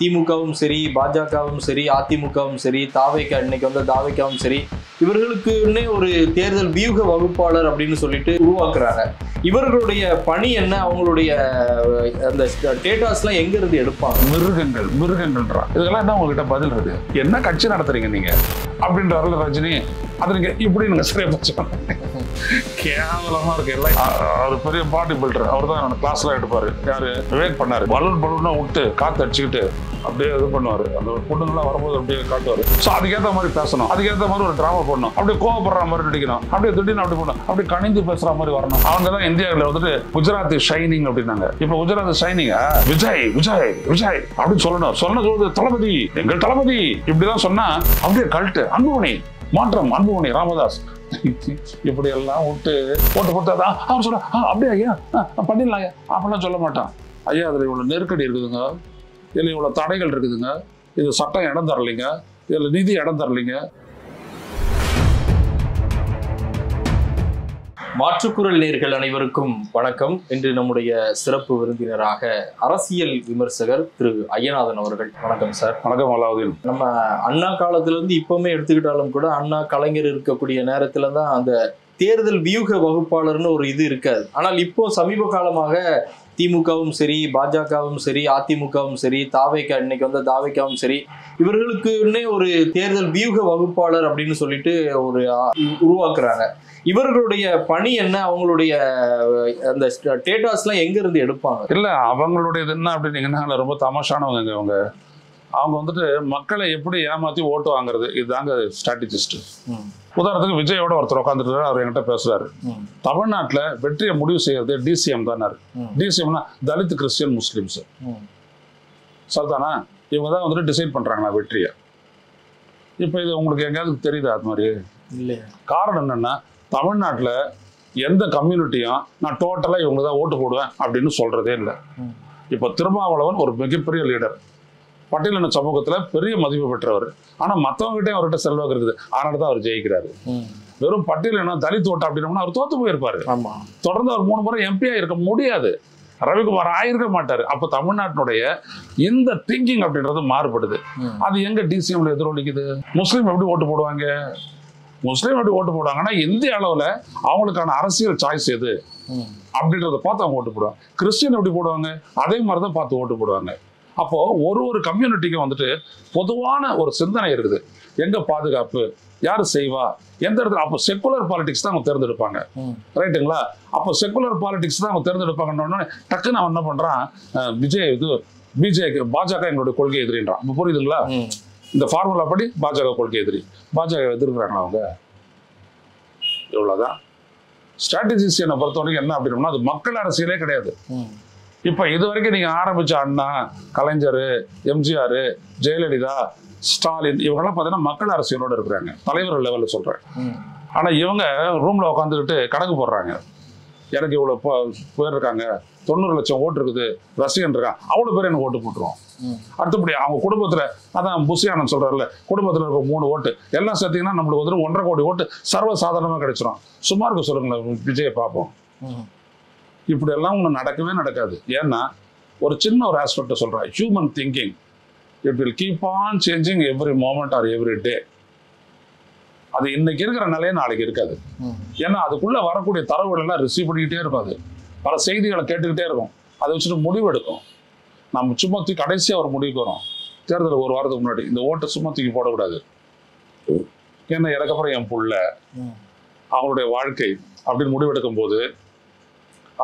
திமுகவும் சரி, பாஜகவும் சரி, அதிமுகவும் சரி, தாவேகா இன்னைக்கு வந்த தாவேகாவும் சரி, இவர்களுக்குன்னே ஒரு தேர்தல் வியூக வகுப்பாளர் அப்படின்னு சொல்லிட்டு உருவாக்குறாங்க. இவர்களுடைய பணி என்ன? அவங்களுடைய அந்த டேட்டாஸ்லாம் எங்க இருந்து எடுப்பாங்க? மிருகங்கள்ன்றா இதெல்லாம் என்ன உங்ககிட்ட பதில் இருக்கு? என்ன கட்சி நடத்துறீங்க நீங்க அப்படின்றாருல ரஜினி. அது நீங்க இப்படி நீங்க சரியா வச்சுக்கணும். கேவலமா இருக்கு எல்லாம். அவர் பெரிய பாடி பில்டர், அவர் தான் கிளாஸ்லாம் எடுப்பாரு. யாரு? விவேக் பண்ணாரு. பலூனா விட்டு காத்து அடிச்சுக்கிட்டு அப்படியே இது பண்ணுவாரு. அந்த பொண்ணுங்கெல்லாம் வரும்போது அப்படியே காட்டுவாரு. ஸோ அதுக்கேற்ற மாதிரி பேசணும், அதுக்கேற்ற மாதிரி ஒரு டிராமா பண்ணணும், அப்படியே கோவப்படுற மாதிரி நடிக்கணும், அப்படியே திடீர்னு அப்படி பண்ணணும், அப்படியே கணிந்து பேசுற மாதிரி வரணும். அவங்க தான் இந்தியாவில் வந்துட்டு குஜராத் ஷைனிங் அப்படின்னாங்க. இப்போ குஜராத் ஷைனிங் விஜய் விஜய் விஜய் அப்படின்னு சொல்லணும். சொல்றது தளபதி, எங்கள் தளபதி இப்படிதான் சொன்னா அப்படியே கல்ட்டு அன்புமணி மாற்றம், அன்புமணி ராமதாஸ் இப்படி எல்லாம் விட்டு போட்டாதான் அவன் சொல்ல அப்படியே ஐயா பண்ணிடலாம் ஐயா அப்படிலாம் சொல்ல மாட்டான். ஐயா அதுல இவ்வளவு நெருக்கடி இருக்குதுங்க, இதுல இவ்வளவு தடைகள் இருக்குதுங்க, இது சட்டம் இடம் தரலைங்க, இதுல நிதி இடம் தரலைங்க. மாற்றுக்குரல் நேயர்கள் அனைவருக்கும் வணக்கம். இன்று நம்முடைய சிறப்பு விருந்தினராக அரசியல் விமர்சகர் திரு ஐயநாதன் அவர்கள். வணக்கம் சார். வணக்கம் அலாவுதீன். நம்ம அண்ணா காலத்துல இருந்து இப்பவுமே எடுத்துக்கிட்டாலும் கூட அண்ணா கலைஞர் இருக்கக்கூடிய நேரத்துல தான் அந்த தேர்தல் வியூக வகுப்பாளர்னு ஒரு இது இருக்காது. ஆனால் இப்போ சமீப காலமாக திமுகவும் சரி, பாஜகவும் சரி, அதிமுகவும் சரி, தாவேகா இன்னைக்கு வந்த தாவேகாவும் சரி, இவர்களுக்குன்னே ஒரு தேர்தல் வியூக வகுப்பாளர் அப்படின்னு சொல்லிட்டு ஒரு உருவாக்குறாங்க. இவர்களுடைய பணி என்ன? அவங்களுடைய அந்த டேட்டாஸ்லாம் எங்க இருந்து எடுப்பாங்க? இல்ல அவங்களுடைய என்ன அப்படின்னீங்கன்னா ரொம்ப தமாஷானவங்க. அவங்க வந்துட்டு மக்களை எப்படி ஏமாத்தி ஓட்டு வாங்குறது, இதுதாங்க ஸ்ட்ராட்டஜிஸ்ட். உதாரணத்துக்கு விஜயோட ஒருத்தர் உட்காந்துட்டு அவர் என்கிட்ட பேசுறாரு. தமிழ்நாட்டில் வெற்றியை முடிவு செய்யறது டிசிஎம் தானே. டிசிஎம்னா தலித் கிறிஸ்டியன் முஸ்லிம்ஸ் சரிதானா? இவங்க தான் வந்துட்டு டிசைட் பண்றாங்களா வெற்றியை. இப்போ இது உங்களுக்கு எங்கேயாவது தெரியுதா? அது மாதிரி இல்லையா? காரணம் என்னன்னா, தமிழ்நாட்டில் எந்த கம்யூனிட்டியும் நான் டோட்டலாக இவங்க தான் ஓட்டு போடுவேன் அப்படின்னு சொல்றதே இல்லை. இப்போ திருமாவளவன் ஒரு மிகப்பெரிய லீடர், பட்டியலின சமூகத்தில் பெரிய மதிப்பு பெற்றவர். ஆனால் மற்றவங்ககிட்டே அவர்கிட்ட செல்வாக்கு இருக்குது, அதனால தான் அவர் ஜெயிக்கிறாரு. வெறும் பட்டியலின தலித் ஓட்டு அப்படின்னா அவர் தோத்து போயிருப்பாரு. தொடர்ந்து அவர் 3 முறை எம்பியா இருக்க முடியாது, ரவிக்குமார் ஆயிருக்க மாட்டாரு. அப்போ தமிழ்நாட்டினுடைய இந்த திங்கிங் அப்படின்றது மாறுபடுது. அது எங்க டிசிஎம்ல எதிரொலிக்குது? முஸ்லீம் எப்படி ஓட்டு போடுவாங்க? முஸ்லீம் எப்படி ஓட்டு போடுவாங்கன்னா இந்திய அளவில் அவங்களுக்கான அரசியல் சாய்ஸ் எது அப்படின்றத பார்த்து அவங்க ஓட்டு போடுவாங்க. கிறிஸ்டியன் எப்படி போடுவாங்க? அதே மாதிரி தான் பார்த்து ஓட்டு போடுவாங்க. அப்போ ஒரு கம்யூனிட்டிக்கும் வந்துட்டு பொதுவான ஒரு சிந்தனை இருக்குது. எங்க பாதுகாப்பு, யாரு செய்வா, எந்த இடத்துல. அப்போ செக்குலர் பாலிடிக்ஸ் தான் அவங்க தேர்ந்தெடுப்பாங்க. ரைட்டுங்களா? அப்போ செக்குலர் பாலிடிக்ஸ் தான் அவங்க தேர்ந்தெடுப்பாங்கன்னு டக்குன்னு அவன் என்ன பண்றான், விஜய் இது பிஜேபி பாஜக எங்களுடைய கொள்கை எதிரின்றான். அப்போ புரியுதுங்களா? இந்த ஃபார்முலா படி பாஜக கொள்கை எதிரி. பாஜக எதிர்க்கிறாங்களா அவங்க? இவ்வளவுதான் ஸ்ட்ராட்டஜிஸ். என்னை பொறுத்த வரைக்கும் என்ன அப்படின்னா, அது மக்கள் அரசியலே கிடையாது. இப்ப இது வரைக்கும் நீங்க ஆரம்பிச்ச அண்ணா, கலைஞர், எம்ஜிஆர், ஜெயலலிதா, ஸ்டாலின் இவங்கெல்லாம் பார்த்தீங்கன்னா மக்கள் அரசியலோட இருக்கிறாங்க, தலைவர் லெவலில் சொல்றேன். ஆனா இவங்க ரூம்ல உட்காந்துக்கிட்டு கணக்கு போடுறாங்க. எனக்கு இவ்வளவு பேர் இருக்காங்க, 90 லட்சம் ஓட்டு இருக்குது, ரசிகன் இருக்கான், அவ்வளவு பேர் எனக்கு ஓட்டு போட்டுருவோம். அடுத்தபடி அவங்க குடும்பத்துல, அதான் புஷியானன் சொல்றாருல்ல, குடும்பத்துல இருக்க 3 ஓட்டு எல்லாம் சேர்த்தீங்கன்னா நம்மளுக்கு வந்து 1.5 கோடி ஓட்டு சர்வ சாதாரணமா கிடைச்சிடும். சும்மா இருக்க சொல்லுங்களேன், விஜயை பார்ப்போம். இப்படி எல்லாம் ஒண்ணு நடக்கவே நடக்காது. ஏன்னா ஒரு சின்ன ஒரு ஆஸ்பெக்ட் சொல்றேன், human thinking it will keep on changing every moment or every day. அது இன்னைக்கு இருக்கிற நிலையே நாளைக்கு இருக்காது. ஏன்னா அதுக்குள்ள வரக்கூடிய தரவுகள் எல்லாம் ரிசீவ் பண்ணிக்கிட்டே இருக்கும். அது பல செய்திகளை கேட்டுக்கிட்டே இருக்கும். அதை வச்சுட்டு முடிவு எடுக்கும். நம்ம சும்மா தூக்கி கடைசியா ஒரு முடிவுக்கு வரும். தேர்தலுக்கு 1 வாரத்துக்கு முன்னாடி இந்த ஓட்டை சும்மா தூக்கி போடக்கூடாது. ஏன்னா எனக்கப்புறம் என் புள்ள, அவங்களுடைய வாழ்க்கை அப்படின்னு முடிவெடுக்கும் போது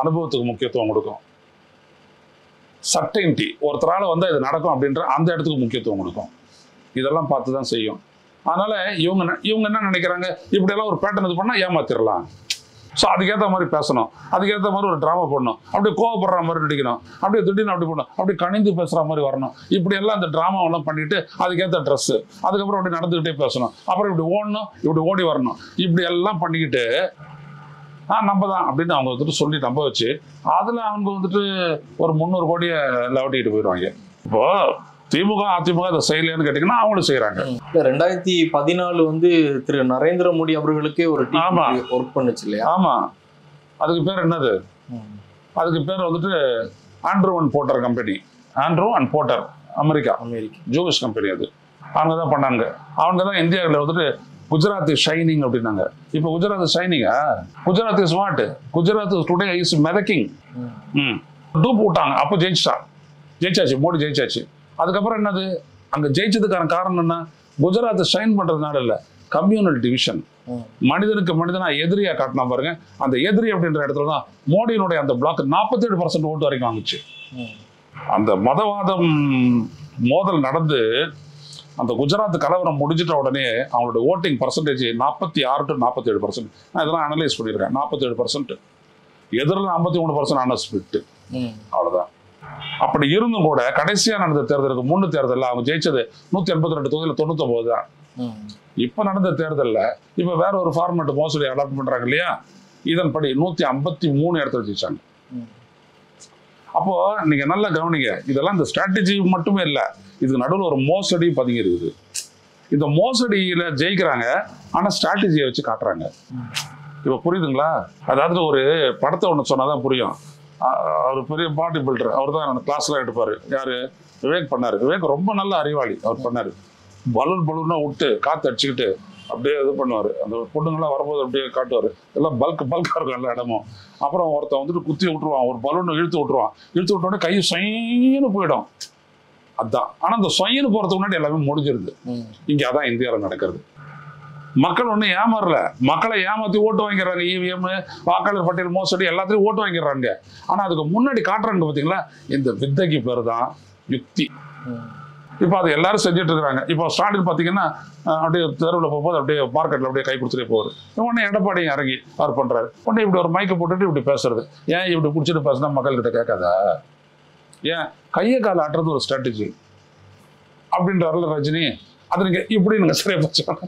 அனுபவத்துக்கு முக்கியத்துவம் கொடுக்கும். சர்டைனிட்டி, ஒருத்தரால வந்து இது நடக்கும் அப்படின்ற அந்த இடத்துக்கு முக்கியத்துவம் கொடுக்கும். இதெல்லாம் பார்த்து தான் செய்யும். அதனால இவங்க என்ன நினைக்கிறாங்க, இப்படியெல்லாம் ஒரு பேட்டர்ன் இது பண்ணா ஏமாத்திரலாம். ஸோ அதுக்கேற்ற மாதிரி பேசணும், அதுக்கேற்ற மாதிரி ஒரு ட்ராமா பண்ணணும், அப்படியே கோவப்படுற மாதிரி நடிக்கணும், அப்படியே திடீர்னு அப்படி பண்ணணும், அப்படியே கணிந்து பேசுற மாதிரி வரணும். இப்படி எல்லாம் அந்த ட்ராமாவெல்லாம் பண்ணிட்டு அதுக்கேற்ற ட்ரெஸ்ஸு, அதுக்கப்புறம் அப்படி நடந்துக்கிட்டே பேசணும், அப்புறம் இப்படி ஓடணும், இப்படி ஓடி வரணும், இப்படி எல்லாம் பண்ணிக்கிட்டு நம்ம தான் அப்படின்னு அவங்க வந்துட்டு சொல்லி நம்ப வச்சு அதுல அவங்க வந்துட்டு ஒரு 300 கோடியை லவட்டிக்கிட்டு போயிடுவாங்க. இப்போ திமுக அதிமுக இதை செய்யலன்னு கேட்டீங்கன்னா அவங்களும் செய்யறாங்க. 2014 வந்து திரு நரேந்திர மோடி அவர்களுக்கே ஒரு ஒர்க் பண்ணுச்சு இல்லையா? ஆமா, அதுக்கு பேர் என்னது? அதுக்கு பேர் வந்துட்டு Andrew and Porter company. Andrew and Porter America America Jewish company அது. அவங்க தான் பண்ணாங்க. அவங்க தான் இந்தியாவில் வந்துட்டு குஜராத் ஷைனிங் அப்படின்னாங்க. இப்போ குஜராத் ஷைனிங்கா? Gujarat is what? Gujarat today is மெதக்கிங். டூப் விட்டாங்க. அப்போ ஜெயிச்சாச்சு, மோடி ஜெயிச்சாச்சு. அதுக்கப்புறம் என்னது, அங்க ஜெயிச்சதுக்கான காரணம் என்ன? குஜராத் ஷைன் பண்றதுனால இல்ல, கம்யூனல் டிவிஷன். மனிதனுக்கு மனிதனா எதிரியா காட்டினா பாருங்க, அந்த எதிரி அப்படின்ற இடத்துல தான் மோடியினுடைய அந்த பிளாக் 47% ஓட்டு வரைக்கும் வாங்குச்சு. அந்த மதவாதம் மோதல் நடந்து அந்த குஜராத் கலவரம் முடிஞ்சிட்ட உடனே அவங்களோட ஓட்டிங் பர்சன்டேஜ் 46 to 47%. நான் இதெல்லாம் அனலைஸ் பண்ணியிருக்கேன். 47%, எதிரில் 53% ஆன ஸ்பிரிட். அவ்வளவுதான். அப்படி இருந்தும் கூட கடைசியா நடந்த தேர்தலுக்கு முன்னு தேர்தலில் அவங்க ஜெயிச்சது 182 தொகுதியில் 99 தான். இப்ப நடந்த தேர்தலில் இப்ப வேற ஒரு ஃபார்மேட் மோசடி அடாப்ட் பண்றாங்க இல்லையா, இதன்படி 153 இடத்துல ஜெயிச்சாங்க. அப்போ நீங்க நல்லா கவனிங்க, இதெல்லாம் இந்த ஸ்ட்ராட்டஜி மட்டுமே இல்லை, இதுக்கு நடுவில் ஒரு மோசடி பதுங்கி இருக்குது. இந்த மோசடியில ஜெயிக்கிறாங்க, ஆனா ஸ்ட்ராட்டஜியை வச்சு காட்டுறாங்க. இப்ப புரியுதுங்களா? அதாவது ஒரு படத்தை ஒன்று சொன்னாதான் புரியும். அவர் பெரிய பாடி பில்டர், அவர் தான் கிளாஸ்லாம் எடுப்பாரு. யாரு? விவேக் பண்ணாரு. விவேக் ரொம்ப நல்ல அறிவாளி. அவர் பண்ணாரு. பலூனா விட்டு காத்து அடிச்சுக்கிட்டு அப்படியே இது பண்ணுவாரு. அந்த பொண்ணுங்களாம் வரும்போது அப்படியே காட்டுவாரு. எல்லாம் பல்கா இருக்கும் எல்லா இடமும். அப்புறம் ஒருத்தன் வந்துட்டு குத்தி விட்டுருவான், ஒரு பலூனை இழுத்து விட்டுருவான். இழுத்து விட்டோடனே கை சொயின்னு போயிடும். அதான். ஆனா அந்த சொயின்னு போறதுக்கு முன்னாடி எல்லாமே முடிஞ்சிருது. இங்க அதான் இந்தியாவில் நடக்கிறது. மக்கள் ஒன்றும் ஏமாறல, மக்களை ஏமாத்தி ஓட்டு வாங்கிடுறாங்க. இவிஎம், வாக்காளர் பட்டியல் மோசடி, எல்லாத்தையும் ஓட்டு வாங்கிடுறாங்க. ஆனா அதுக்கு முன்னாடி காட்டுறாங்க பாத்தீங்களா, இந்த வித்தைக்கு பேர் தான் யுக்தி. இப்போ அது எல்லாரும் செஞ்சுட்டு இருக்கிறாங்க. இப்போ ஸ்டாலின் பார்த்தீங்கன்னா அப்படியே தெருவில் போகும்போது அப்படியே மார்க்கெட்டில் அப்படியே கை கொடுத்துட்டே போவார். உடனே எடப்பாடியும் இறங்கி அவர் பண்ணுறாரு. உடனே இப்படி ஒரு மைக்கை போட்டுட்டு இப்படி பேசுறது. ஏன் இப்படி பிடிச்சிட்டு பேசுனா மக்கள்கிட்ட கேட்காதா? ஏன் கையை கால ஆட்டுறது ஒரு ஸ்ட்ராட்டஜி அப்படின்றாருல ரஜினி. அது நீங்க இப்படி நீங்க சரியா பேசுவாங்க.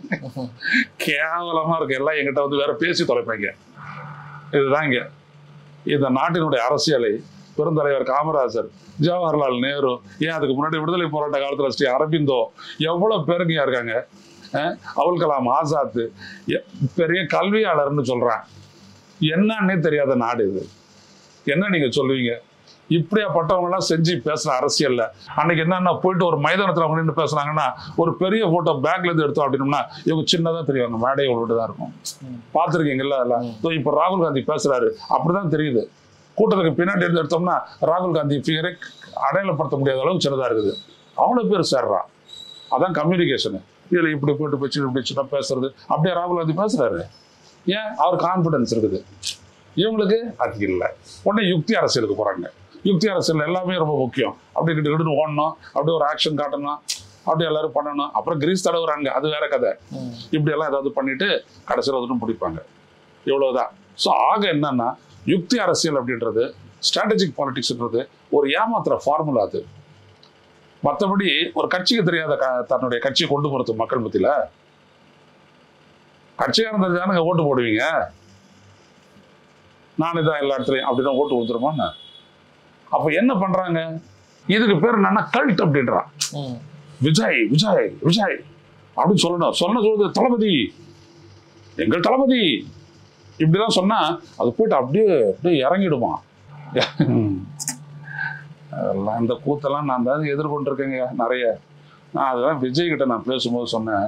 கேவலமா இருக்கு. எல்லாம் எங்கிட்ட வந்து வேற பேசி தொலைப்பாங்க. இதுதான் இங்க இந்த நாட்டினுடைய அரசியலை பெருந்தலைவர் காமராஜர், ஜவஹர்லால் நேரு, ஏன் அதுக்கு முன்னாடி விடுதலை போராட்ட காலத்துல ஸ்ரீ அரபிந்தோ, எவ்வளவு பேருங்க இருக்காங்க. அபுல் கலாம் ஆசாத், பெரிய கல்வியாளர்னு சொல்றான். என்னன்னே தெரியாத நாடு இது. என்ன நீங்க சொல்லுவீங்க? இப்படியாப்பட்டவங்க எல்லாம் செஞ்சு பேசுற அரசியல்ல அன்னைக்கு என்னன்னா, போயிட்டு ஒரு மைதானத்துல அவங்க நின்று பேசுறாங்கன்னா ஒரு பெரிய போட்டோ பேக்ல இருந்து எடுத்தோம் அப்படின்னோம்னா இவங்க சின்னதா தெரியுவாங்க, மேடையை விட்டுதான் இருக்கும். பார்த்துருக்கீங்கல்ல அதெல்லாம். இப்ப ராகுல் காந்தி பேசுறாரு, அப்படிதான் தெரியுது. கூட்டத்துக்கு பின்னாடி இருந்து எடுத்தோம்னா ராகுல் காந்தி ஃபிகரை அடையாளப்படுத்த முடியாத அளவுக்கு சின்னதா இருக்குது. அவ்வளவு பேர் சேர்றான். அதான் கம்யூனிகேஷனு. இதுல இப்படி போயிட்டு போச்சு இப்படி சின்ன பேசுறது, அப்படியே ராகுல் காந்தி பேசுறாரு. ஏன்? அவர் கான்பிடன்ஸ் இருக்குது. இவங்களுக்கு அது இல்லை. உடனே யுக்தி அரசியலுக்கு போறாங்க. யுக்தி அரசியல் எல்லாமே ரொம்ப முக்கியம். அப்படி கிட்ட ஓடணும், அப்படியே ஒரு ஆக்ஷன் காட்டணும், அப்படி எல்லாரும் பண்ணணும். அப்புறம் கிரீஸ் தடவுறாங்க, அது வேற கதை. இப்படி எல்லாம் ஏதாவது பண்ணிட்டு கடைசியில் வந்துட்டும் பிடிப்பாங்க. இவ்வளவுதான். ஸோ ஆக என்னன்னா, யுக்தி அரசியல் அப்படின்றது, ஸ்ட்ராட்டஜிக் பாலிடிக்ஸ்ன்றது ஒரு ஏமாத்துற ஃபார்முலா. அது மற்றபடி ஒரு கட்சிக்கு தெரியாத தன்னுடைய கட்சியை கொண்டு போறது மக்கள் மத்தியில. கட்சிக்காரன் தெரிஞ்சானுங்க ஓட்டு போடுவீங்க. நானே தான் எல்லா இடத்துலையும் அப்படிதான் ஓட்டு கொடுத்துருமான்னு. அப்ப என்ன பண்றாங்க? இதுக்கு பேர் என்னன்னா கல்ட் அப்படின்றான். விஜய் விஜய் விஜய் அப்படின்னு சொல்லணும். சொல்றது தளபதி, எங்கள் தளபதி இப்படிதான் சொன்னா அது போயிட்டு அப்படியே அப்படியே இறங்கிடுமா. அதெல்லாம் இந்த கூத்தெல்லாம் நான் தான் எதிர்கொண்டிருக்கேங்க நிறைய. நான் அதெல்லாம் விஜய் கிட்ட நான் பேசும்போது சொன்னேன்,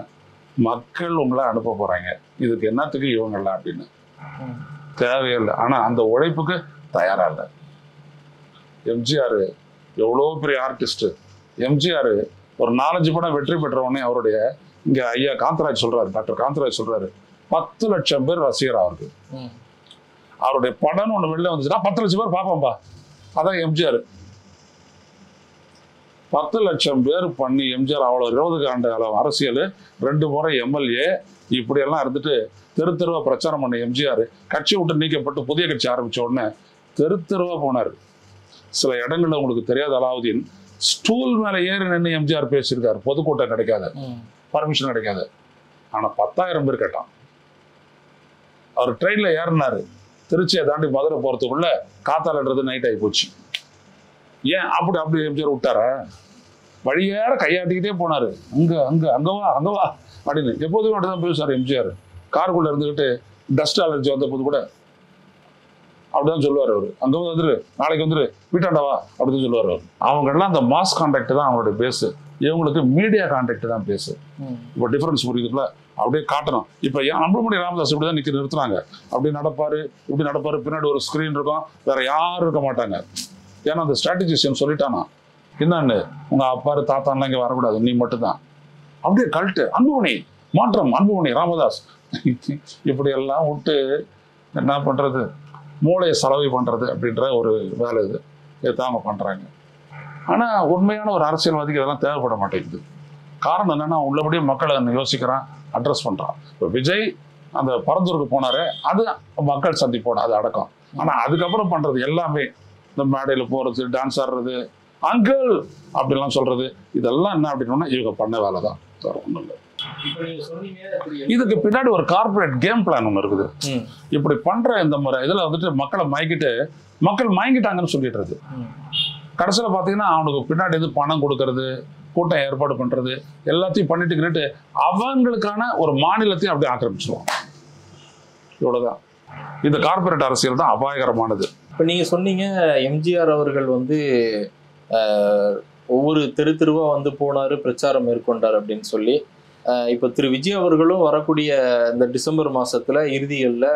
மக்கள் உங்களை அனுப்ப போறாங்க, இதுக்கு என்னத்துக்கு இவங்கெல்லாம் அப்படின்னு. தேவையில்லை. ஆனா அந்த உழைப்புக்கு தயாரா இல்லை. எம்ஜிஆர் எவ்வளோ பெரிய ஆர்டிஸ்ட். எம்ஜிஆர் ஒரு 4-5 படம் வெற்றி பெற்றவொடனே அவருடைய இங்க ஐயா காந்தராஜ் சொல்றாரு, டாக்டர் காந்தராஜ் சொல்றாரு, 10 லட்சம் பேர் ரசிகர் அவருக்கு. அவருடைய படம்னு ஒண்ணு வெளில வந்துச்சுன்னா 10 லட்சம் பேர் பார்ப்போம்பா. அதான் எம்ஜிஆர். 10 லட்சம் பேர் பண்ணி எம்ஜிஆர் அவ்வளவு 20 ஆண்டு காலம் அரசியல், 2 முறை எம்எல்ஏ, இப்படியெல்லாம் இருந்துட்டு தெரு தெருவா பிரச்சாரம் பண்ண எம்ஜிஆர் கட்சி விட்டு நீக்கப்பட்டு புதிய கட்சி ஆரம்பிச்ச உடனே தெரு தெருவா போனார். சில இடங்கள்ல உங்களுக்கு தெரியாத அலாவுதீன் ஸ்டூல் மேல ஏறி நின்று எம்ஜிஆர் பேசியிருக்காரு. பொதுக்கூட்டம் கிடைக்காது, பர்மிஷன் கிடைக்காது. ஆனா 10,000 பேர் கேட்டான். அவர் ட்ரெயின்ல ஏறினாரு, திருச்சியை தாண்டி மதுரை போறதுக்குள்ள காத்தாலன்றது நைட் ஆகி போச்சு. ஏன் அப்படி எம்ஜிஆர் விட்டார? வழியேற கையாட்டிக்கிட்டே போனாரு. அங்கவா அப்படின்னு எப்போதுமே அப்படிதான் பேசுவார் எம்ஜிஆர். காருக்குள்ள இருந்துகிட்டு டஸ்ட் அலர்ஜி வந்த போது கூட அப்படிதான் சொல்லுவார் அவர். அங்க வந்துரு, நாளைக்கு வந்துரு, வீட்டாண்டவா அப்படின்னு சொல்லுவார் அவர். அவங்க எல்லாம் அந்த மாஸ் கான்டாக்ட் தான் அவங்களுடைய பேஸ். இவங்களுக்கு மீடியா கான்டாக்ட் தான் பேஸ். இப்போ டிஃபரன்ஸ் புரியுதுல, அப்படியே காட்டணும். இப்போ அன்புமணி ராமதாஸ் இப்படிதான் நிறுத்துறாங்க. அப்படி நடப்பாரு, இப்படி நடப்பாரு, பின்னாடி ஒரு ஸ்கிரீன் இருக்கும், வேற யாரும் இருக்க மாட்டாங்க. ஏன்னா அந்த ஸ்ட்ராட்டஜிஸ்ட் சொல்லிட்டானா, என்னன்னு உங்க அப்பாரு தாத்தான்லாம் இங்க வரக்கூடாது, நீ மட்டும்தான். அப்படியே கல்ட்டு அன்புமணி மாற்றம், அன்புமணி ராமதாஸ் இப்படி எல்லாம் விட்டு என்ன பண்றது, மூளையை செலவு பண்றது அப்படின்ற ஒரு வேலை இது. இதுதான் அவங்க பண்றாங்க. ஆனா உண்மையான ஒரு அரசியல்வாதிக்கு இதெல்லாம் தேவைப்பட மாட்டேங்குது. காரணம் என்னன்னா, உள்ளபடியே மக்களை யோசிக்கிறான், அட்ரஸ் பண்றான். இப்போ விஜய் அந்த பரந்தூருக்கு போனாரு, அது மக்கள் சந்திப்போட அது அடக்கம். ஆனா அதுக்கப்புறம் பண்றது எல்லாமே இந்த மேடையில போறது, டான்ஸ் ஆடுறது, அங்கிள் அப்படிலாம் சொல்றது, இதெல்லாம் என்ன அப்படின்னா இவங்க பண்ண வேலை தான், ஒன்றும் இல்லை. இதுக்கு பின்னாடி ஒரு கார்பரேட் கேம் பிளான் ஒன்று இருக்குது. இப்படி பண்ற இந்த முறை இதுல வந்துட்டு மக்களை மயக்கிட்டு, மக்கள் மயங்கிட்டாங்கன்னு சொல்லிடுறது. கடைசியில் பார்த்தீங்கன்னா அவனுக்கு பின்னாடி எது பணம் கொடுக்கறது, கூட்டம் ஏற்பாடு பண்றது, எல்லாத்தையும் பண்ணிட்டு அவங்களுக்கான ஒரு மாநிலத்தையும் அப்படியே ஆக்கிரமிச்சிருவான். இவ்வளவுதான். இந்த கார்பரேட் அரசியல் தான் அபாயகரமானது. இப்போ நீங்க சொன்னீங்க எம்ஜிஆர் அவர்கள் வந்து ஒவ்வொரு தெருவா வந்து போனாரு, பிரச்சாரம் மேற்கொண்டார் அப்படின்னு சொல்லி. இப்போ திரு விஜய் அவர்களும் வரக்கூடிய இந்த டிசம்பர் மாசத்துல இறுதிகளில்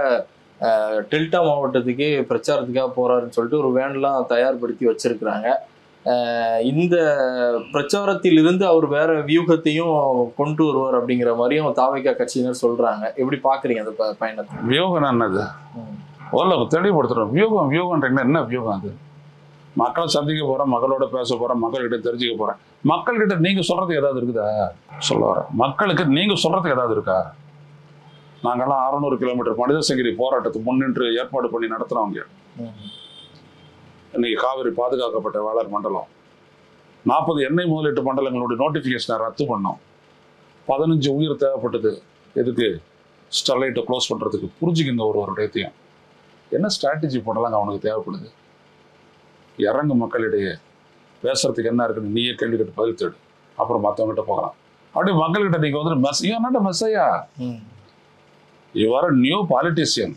டெல்டா மாவட்டத்துக்கு பிரச்சாரத்துக்காக போறாருன்னு சொல்லிட்டு ஒரு வேன்லாம் தயார்படுத்தி வச்சிருக்கிறாங்க. இந்த பிரச்சாரத்தில் இருந்து அவர் வேற வியூகத்தையும் கொண்டு வருவார் அப்படிங்கிற மாதிரியும் தாவேகா கட்சியினர் சொல்றாங்க. எப்படி பாக்குறீங்க அந்த பயணத்தை? வியூகம் என்னது தெளிவுபடுத்துறோம். வியூகம்ன்றீங்கன்னா என்ன வியூகம்? அது மக்களை சந்திக்க போறேன், மக்களோட பேச போறேன், மக்கள்கிட்ட தெரிஞ்சுக்க போறேன். மக்கள்கிட்ட நீங்க சொல்றதுக்கு ஏதாவது இருக்குதா? சொல்ல வரேன், மக்களுக்கு நீங்க சொல்றதுக்கு ஏதாவது இருக்கா? நாங்கெல்லாம் 600 கிலோமீட்டர் மனித சங்கிலி போராட்டத்தை முன்னின்று ஏற்பாடு பண்ணி நடத்துறவங்க. இன்னைக்கு காவிரி பாதுகாக்கப்பட்ட வேளாண் மண்டலம் 40 எண்ணெய் முதலீட்டு மண்டலங்களுடைய நோட்டிபிகேஷனை ரத்து பண்ணோம். 15 உயிர் தேவைப்பட்டது. எதுக்கு? ஸ்டெர்லைட்டை க்ளோஸ் பண்றதுக்கு. புரிஞ்சுக்கிங்க ஒரு இடத்தையும். என்ன ஸ்ட்ராட்டஜி போடலாங்க அவனுக்கு தேவைப்படுது? இறங்கு மக்களிடையே, பேசுறதுக்கு என்ன இருக்குன்னு நீயே கேள்வி கேட்டு பதில் தேடு, அப்புறம் மற்றவங்ககிட்ட போகலாம். அப்படியே மக்கள்கிட்ட நீங்க வந்து Messiah, you are a new politician.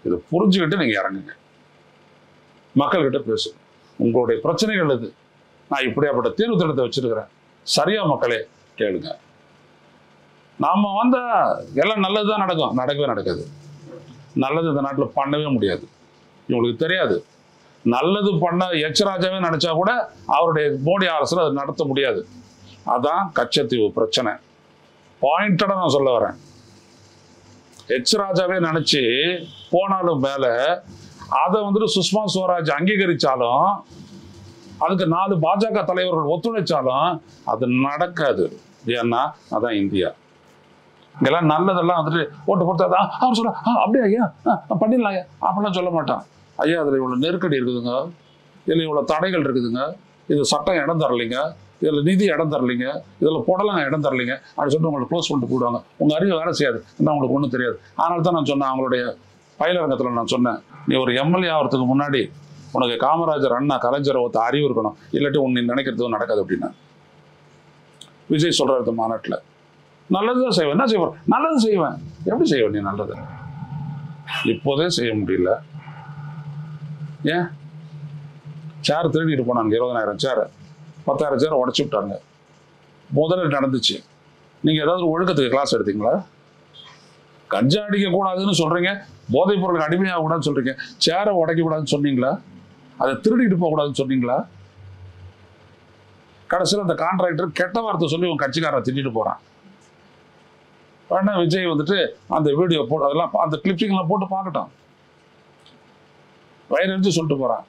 இதை புரிஞ்சுக்கிட்டு நீங்க இறங்குங்க, மக்கள்கிட்ட பேசுங்க. உங்களுடைய பிரச்சனைகள் இது, நான் இப்படியாப்பட்ட தீர்வு திட்டத்தை வச்சிருக்கிறேன், சரியா மக்களே கேளுங்க. நாம வந்தா எல்லாம் நல்லதுதான் நடக்கும். நடக்கவே நடக்காது. நல்லது இந்த நாட்டில் பண்ணவே முடியாது. இவங்களுக்கு தெரியாது. நல்லது பண்ண எச்ராஜாவே நினைச்சா கூட அவருடைய மோடி அரசு அதை நடத்த முடியாது. அதான் கச்சத்தீவு பிரச்சனை. பாயிண்டடா நான் சொல்ல வரேன். எச்ராஜாவே நினைச்சு போனாலும் மேல அதை வந்துட்டு சுஷ்மா ஸ்வராஜ் அங்கீகரிச்சாலும், அதுக்கு 4 பாஜக தலைவர்கள் ஒத்துழைச்சாலும் அது நடக்காது. ஏன்னா அதான் இந்தியா. இங்கெல்லாம் நல்லதெல்லாம் வந்துட்டு ஓட்டு பொறுத்தாதான் அவர் சொல்ல அப்படியே ஐயா பண்ணிடலாம் ஐயா அப்படிலாம் சொல்ல மாட்டான். ஐயா அதில் இவ்வளோ நெருக்கடி இருக்குதுங்க, இதில் இவ்வளோ தடைகள் இருக்குதுங்க, இது சட்டம் இடம் தரலைங்க, இதில் நிதி இடம் தரலைங்க, இதில் போடலாம் இடம் தரலைங்க அப்படின்னு சொல்லிட்டு உங்களை க்ளோஸ் பண்ணிட்டு போடுவாங்க. உங்கள் அறிவு வேலை செய்யாது, என்ன உங்களுக்கு ஒன்றும் தெரியாது. அதனால தான் நான் சொன்னேன், அவங்களுடைய பயிலரங்கத்தில் நான் சொன்னேன், நீ ஒரு எம்எல்ஏ ஆகிறதுக்கு முன்னாடி உனக்கு காமராஜர், அண்ணா, கலைஞரை ஒருத்த அறிவு இருக்கணும், இல்லாட்டி உன்னை நினைக்கிறதும் நடக்காது அப்படின்னா. விஜய் சொல்றாரு மாநாட்டில், நல்லதுதான் செய்வேன். என்ன செய்வேன்? நல்லது செய்வேன். எப்படி செய்வேன் நீ நல்லது? இப்போதே செய்ய முடியல. ஏன்? சேர் திருடிட்டு போனாங்க, 20,000 சேரை, 10,000 சேரை உடச்சி விட்டாங்க. முதல்ல நடந்துச்சு. நீங்க ஏதாவது ஒழுக்கத்துக்கு கிளாஸ் எடுத்தீங்களா? கஞ்சா அடிக்க கூடாதுன்னு சொல்றீங்க, போதைப் பொருளுக்கு அடிமையாக கூடாதுன்னு சொல்றீங்க, சேரை உடைக்க கூடாதுன்னு சொன்னீங்களா? அதை திருடிட்டு போக கூடாதுன்னு சொன்னீங்களா? கடைசியில் அந்த கான்ட்ராக்டர் கெட்ட வார்த்தை சொல்லி உங்க கட்சிக்காரரை திட்டிட்டு போறான். உடனே விஜய் வந்துட்டு அந்த வீடியோ போட்டு அதெல்லாம் அந்த கிளிப்பிங்லாம் போட்டு பார்க்கட்டும், வயிறு சொல்லிட்டு போறான்.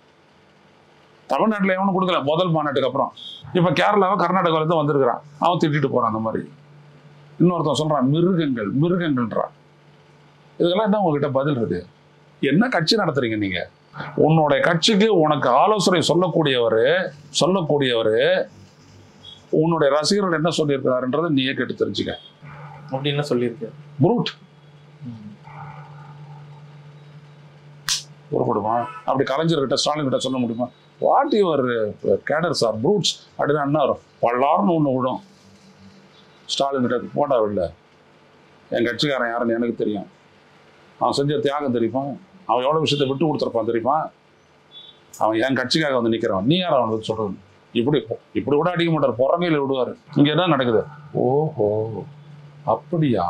தமிழ்நாட்டில் எவனும் கொடுக்கல முதல் மாநாட்டுக்கு அப்புறம். இப்ப கேரளாவை கர்நாடகாவிலேருந்து வந்திருக்கிறான், அவன் திட்டிட்டு போறான். அந்த மாதிரி இன்னொருத்தன் சொல்றான் மிருகங்கள்ன்றான். இதுக்கெல்லாம் என்ன உங்ககிட்ட பதில் இருக்கு? என்ன கட்சி நடத்துறீங்க நீங்க? உன்னோட கட்சிக்கு உனக்கு ஆலோசனை சொல்லக்கூடியவர் உன்னுடைய ரசிகர்கள் என்ன சொல்லியிருக்கிறாருன்றதை நீயே கேட்டு தெரிஞ்சுக்க. அப்படி என்ன சொல்லியிருக்க? புரூட் புறப்படுமா? அப்படி கலைஞர்கிட்ட, ஸ்டாலின் கிட்ட சொல்ல முடியுமா? What your cadres are brutes அப்படின்னா என்ன வரும்? பல்லாருன்னு ஒன்று விடும். ஸ்டாலின் கிட்ட போட்டா இல்லை, என் கட்சிக்காரன் யாருன்னு எனக்கு தெரியும், அவன் செஞ்ச தியாகம் தெரியுமா? அவன் எவ்வளோ விஷயத்தை விட்டு கொடுத்துருப்பான் தெரியுமா? அவன் என் கட்சிக்காக வந்து நிற்கிறான், நீ யார் அவனுக்கு சொல்றது? இப்படி கூட அடிக்க மாட்டார், புறங்கையில் விடுவார். இங்க என்ன நடக்குது? ஓஹோ அப்படியா?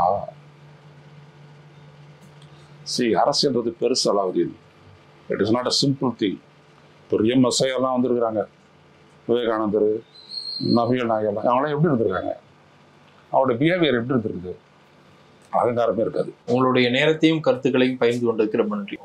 அரசியல்ன்றது பெருசு Alauddin. It is not a simple thing. பெரிய மெஸ்ஸையெல்லாம் வந்திருக்கிறாங்க, விவேகானந்தர், நபிகள் நாயகெல்லாம், அவங்களாம் எப்படி இருந்திருக்காங்க? அவருடைய பிஹேவியர் எப்படி இருந்திருக்குது? அகங்காரமே இருக்காது. உங்களுடைய நேரத்தையும் கருத்துக்களையும் பகிர்ந்து கொண்டதுக்கு ரொம்ப நன்றி.